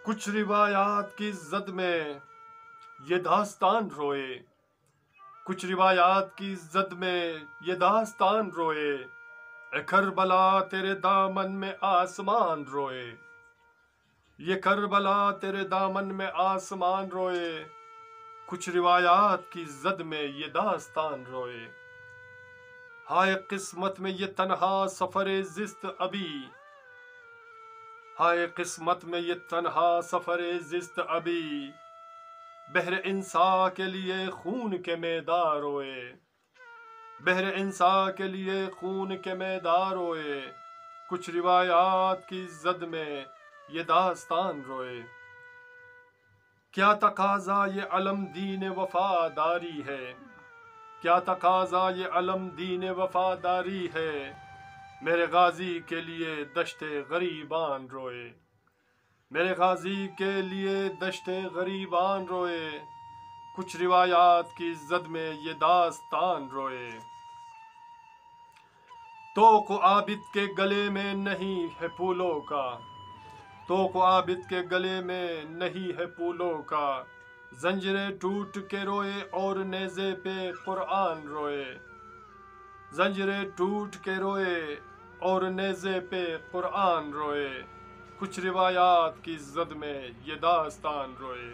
کچھ روایات کی زد میں یہ داستان روئے، کچھ روایات کی زد میں یہ داستان روئے، اے کربلا تیرے دامن میں آسمان روئے، یہ کربلا تیرے دامن میں آسمان روئے، کچھ روایات کی زد میں یہ داستان روئے۔ ہائے قسمت میں یہ تنہا سفر زست ابھی، ہائے قسمت میں یہ تنہا سفر زست ابھی، بحر انسا کے لیے خون کے میدان روئے، بحر انسا کے لیے خون کے میدان روئے، کچھ روایات کی زد میں یہ داستان روئے۔ کیا تقاضا یہ علم دین وفاداری ہے، کیا تقاضا یہ علم دین وفاداری ہے، میرے غازی کے لیے دشت غریبان روئے، میرے غازی کے لیے دشت غریبان روئے، کچھ روایات کی زد میں یہ داستان روئے۔ طوق و عابد کے گلے میں نہیں ہے پھولوں کا، طوق و عابد کے گلے میں نہیں ہے پھولوں کا، زنجیریں ٹوٹ کے روئے اور نیزے پہ قرآن روئے، زنجیریں ٹوٹ کے روئے اور نیزے پہ قرآن روئے، کچھ روایات کی زد میں یہ داستان روئے۔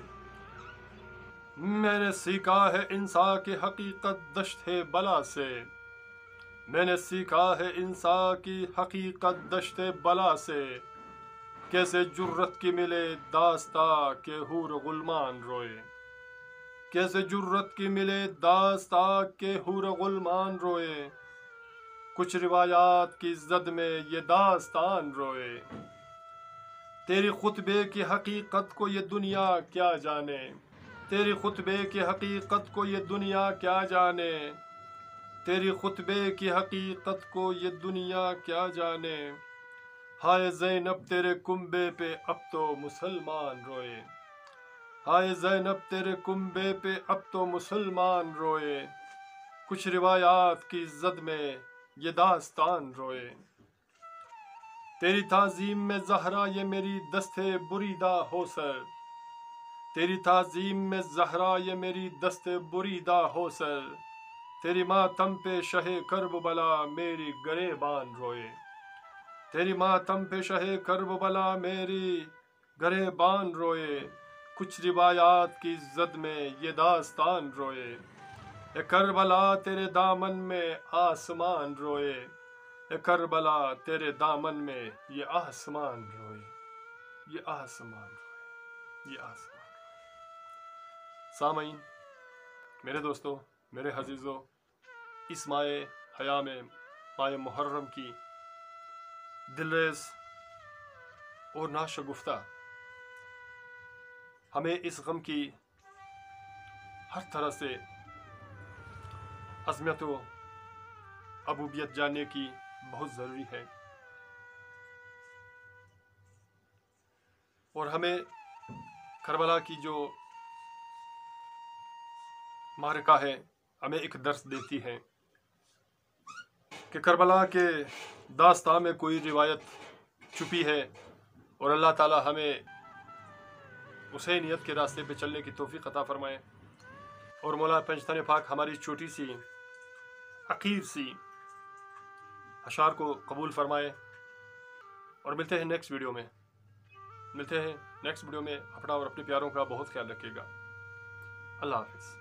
میں نے سیکھا ہے انسان کی حقیقت دشت بلا سے، میں نے سیکھا ہے انسان کی حقیقت دشت بلا سے، کیسے جرت کی ملے داستاں کے حور غلمان روئے، کیسے جرت کی ملے داستاں کے حور غلمان روئے، کچھ روایات کی زد میں یہ داستان روئے۔ تیری خطبے کی حقیقت کو یہ دنیا کیا جانے، تیری خطبے کی حقیقت کو یہ دنیا کیا جانے، تیری خطبے کی حقیقت کو یہ دنیا کیا جانے، ہائے زینب تیرے کنبے پہ اب تو مسلمان روئے، ہائے زینب تیرے کنبے پہ اب تو مسلمان روئے، کچھ روایات کی زد میں یہ داستان روئے۔ تیری تعظیم میں زہرا یہ میری دست بریدہ ہو سر، تیری تعظیم میں زہرا یہ میری دست بریدہ ہو سر، تیری ماتم پہ شہ کربلا میری گریبان روئے، تیری ماتم پہ شہ کربلا میری گریبان روئے، کچھ روایات کی زد میں یہ داستان روئے۔ اے کربلا تیرے دامن میں آسمان روئے، اے کربلا تیرے دامن میں یہ آسمان روئے، یہ آسمان روئے، یہ آسمان روئے۔ سامعین، میرے دوستو، میرے عزیزو، اس ماہ حیا میں، ماہ محرم کی دلریز اور ناشگفتہ ہمیں اس غم کی ہر طرح سے عظمت و ابوبیت جاننے کی بہت ضروری ہے، اور ہمیں کربلا کی جو معرکہ ہے ہمیں ایک درس دیتی ہے کہ کربلا کے داستان میں کوئی روایت چھپی ہے، اور اللہ تعالی ہمیں حسینیت کے راستے پہ چلنے کی توفیق عطا فرمائے، اور مولا پنجتن پاک ہماری چھوٹی سی حقیر سی اشعار کو قبول فرمائے۔ اور ملتے ہیں نیکسٹ ویڈیو میں، ملتے ہیں نیکسٹ ویڈیو میں۔ اپنا اور اپنے پیاروں کا بہت خیال رکھیے گا۔ اللہ حافظ۔